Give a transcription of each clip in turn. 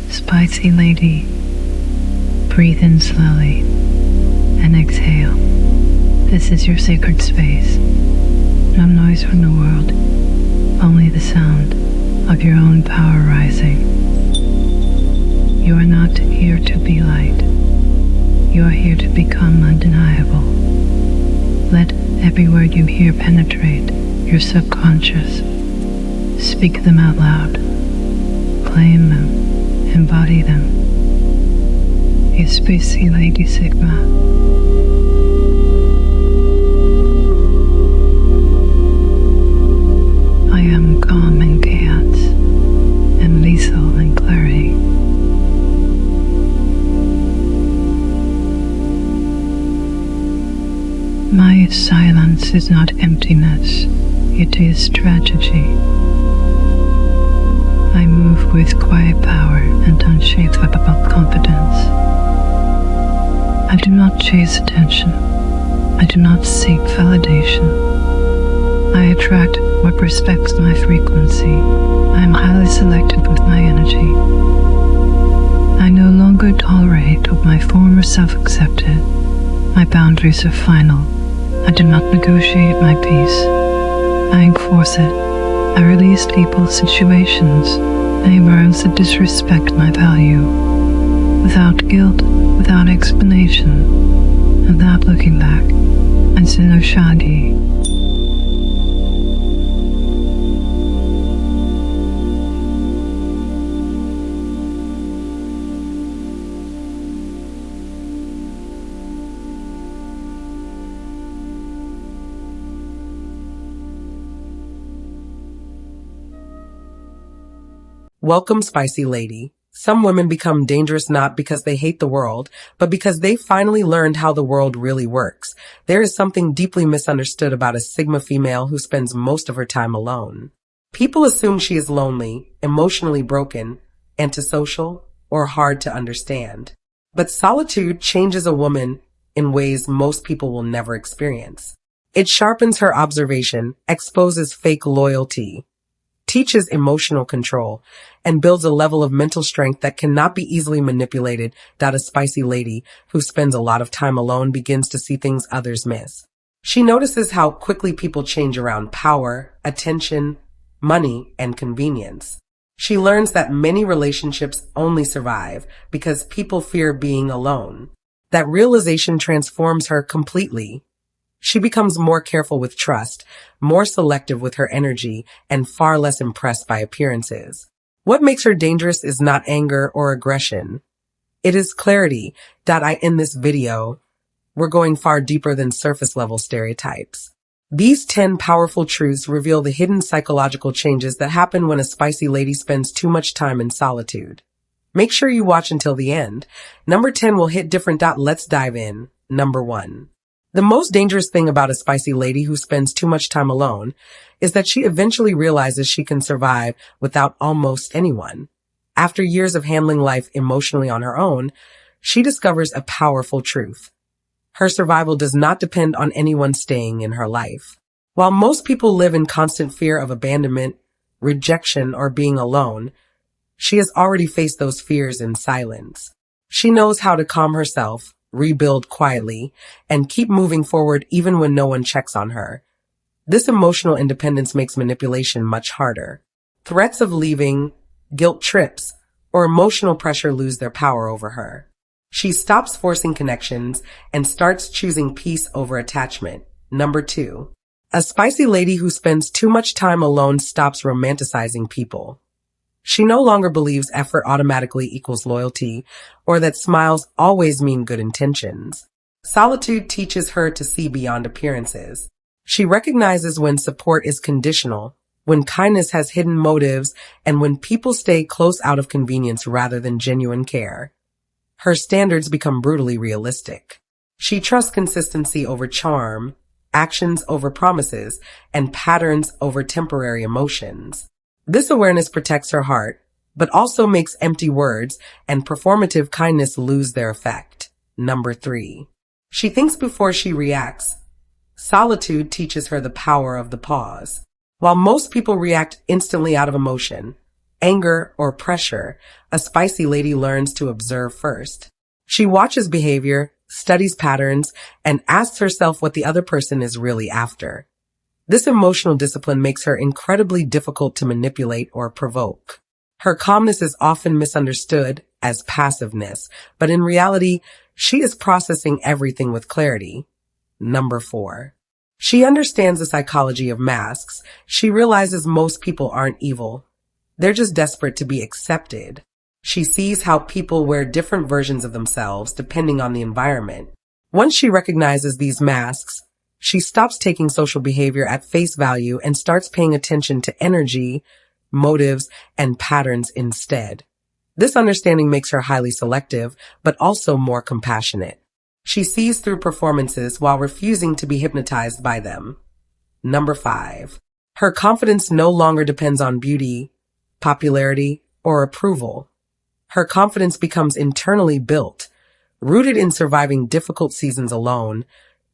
Spicy lady, breathe in slowly and exhale. This is your sacred space. No noise from the world, only the sound of your own power rising. You are not here to be light. You are here to become undeniable. Let every word you hear penetrate your subconscious. Speak them out loud. Claim them. Embody them. You spicy lady Sigma. I am calm in chaos and lethal in clarity. My silence is not emptiness, it is tragedy. I move with quiet power and unshakable confidence. I do not chase attention. I do not seek validation. I attract what respects my frequency. I am highly selective with my energy. I no longer tolerate what my former self accepted. My boundaries are final. I do not negotiate my peace. I enforce it. I release people, situations, any words that disrespect my value, without guilt, without explanation, and without looking back. And Sinushadi. Welcome, spicy lady. Some women become dangerous not because they hate the world, but because they finally learned how the world really works. There is something deeply misunderstood about a Sigma female who spends most of her time alone. People assume she is lonely, emotionally broken, antisocial, or hard to understand. But solitude changes a woman in ways most people will never experience. It sharpens her observation, exposes fake loyalty, teaches emotional control, and builds a level of mental strength that cannot be easily manipulated. That a spicy lady who spends a lot of time alone begins to see things others miss. She notices how quickly people change around power, attention, money, and convenience. She learns that many relationships only survive because people fear being alone. That realization transforms her completely. She becomes more careful with trust, more selective with her energy, and far less impressed by appearances. What makes her dangerous is not anger or aggression. It is clarity. In this video, we're going far deeper than surface level stereotypes. These 10 powerful truths reveal the hidden psychological changes that happen when a spicy lady spends too much time in solitude. Make sure you watch until the end. Number 10 will hit different. Let's dive in. Number 1. The most dangerous thing about a spicy lady who spends too much time alone is that she eventually realizes she can survive without almost anyone. After years of handling life emotionally on her own, she discovers a powerful truth. Her survival does not depend on anyone staying in her life. While most people live in constant fear of abandonment, rejection, or being alone, she has already faced those fears in silence. She knows how to calm herself, rebuild quietly, and keep moving forward even when no one checks on her. This emotional independence makes manipulation much harder. Threats of leaving, guilt trips, or emotional pressure lose their power over her. She stops forcing connections and starts choosing peace over attachment. Number 2. A spicy lady who spends too much time alone stops romanticizing people. She no longer believes effort automatically equals loyalty, or that smiles always mean good intentions. Solitude teaches her to see beyond appearances. She recognizes when support is conditional, when kindness has hidden motives, and when people stay close out of convenience rather than genuine care. Her standards become brutally realistic. She trusts consistency over charm, actions over promises, and patterns over temporary emotions. This awareness protects her heart, but also makes empty words and performative kindness lose their effect. Number 3. She thinks before she reacts. Solitude teaches her the power of the pause. While most people react instantly out of emotion, anger, or pressure, a spicy lady learns to observe first. She watches behavior, studies patterns, and asks herself what the other person is really after. This emotional discipline makes her incredibly difficult to manipulate or provoke. Her calmness is often misunderstood as passiveness, but in reality, she is processing everything with clarity. Number 4. She understands the psychology of masks. She realizes most people aren't evil. They're just desperate to be accepted. She sees how people wear different versions of themselves depending on the environment. Once she recognizes these masks, she stops taking social behavior at face value and starts paying attention to energy, motives, and patterns instead. This understanding makes her highly selective, but also more compassionate. She sees through performances while refusing to be hypnotized by them. Number 5. Her confidence no longer depends on beauty, popularity, or approval. Her confidence becomes internally built, rooted in surviving difficult seasons alone,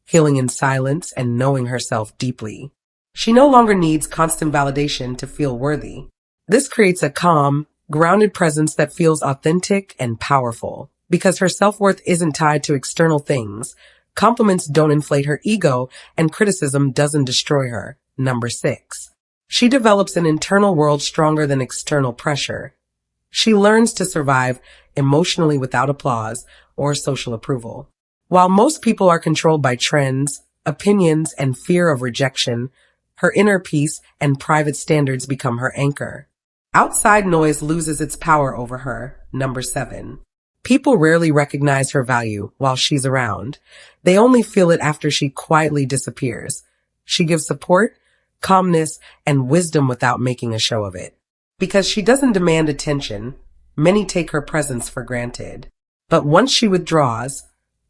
healing in silence, and knowing herself deeply. She no longer needs constant validation to feel worthy. This creates a calm, grounded presence that feels authentic and powerful. Because her self-worth isn't tied to external things, compliments don't inflate her ego, and criticism doesn't destroy her. Number 6. She develops an internal world stronger than external pressure. She learns to survive emotionally without applause or social approval. While most people are controlled by trends, opinions, and fear of rejection, her inner peace and private standards become her anchor. Outside noise loses its power over her. Number 7. People rarely recognize her value while she's around. They only feel it after she quietly disappears. She gives support, calmness, and wisdom without making a show of it. Because she doesn't demand attention, many take her presence for granted. But once she withdraws,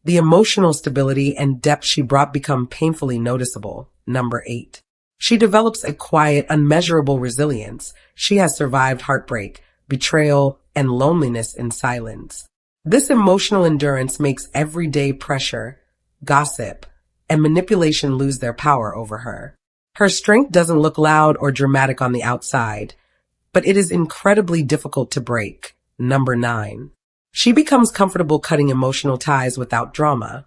the emotional stability and depth she brought become painfully noticeable. Number 8. She develops a quiet, unmeasurable resilience. She has survived heartbreak, betrayal, and loneliness in silence. This emotional endurance makes everyday pressure, gossip, and manipulation lose their power over her. Her strength doesn't look loud or dramatic on the outside, but it is incredibly difficult to break. Number 9. She becomes comfortable cutting emotional ties without drama.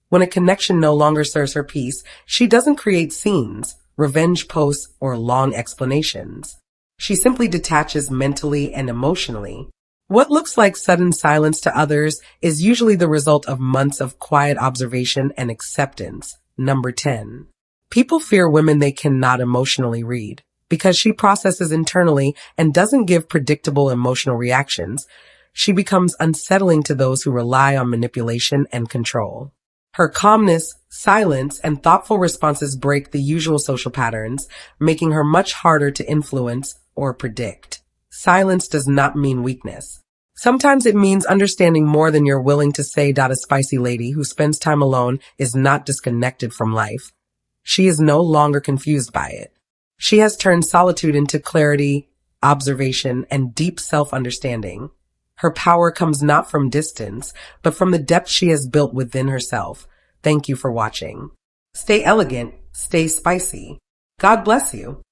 When a connection no longer serves her peace, she doesn't create scenes, revenge posts, or long explanations. She simply detaches mentally and emotionally. What looks like sudden silence to others is usually the result of months of quiet observation and acceptance. Number 10. People fear women they cannot emotionally read. Because she processes internally and doesn't give predictable emotional reactions, she becomes unsettling to those who rely on manipulation and control. Her calmness, silence, and thoughtful responses break the usual social patterns, making her much harder to influence or predict. Silence does not mean weakness. Sometimes it means understanding more than you're willing to say. A spicy lady who spends time alone is not disconnected from life. She is no longer confused by it. She has turned solitude into clarity, observation, and deep self-understanding. Her power comes not from distance, but from the depth she has built within herself. Thank you for watching. Stay elegant, stay spicy. God bless you.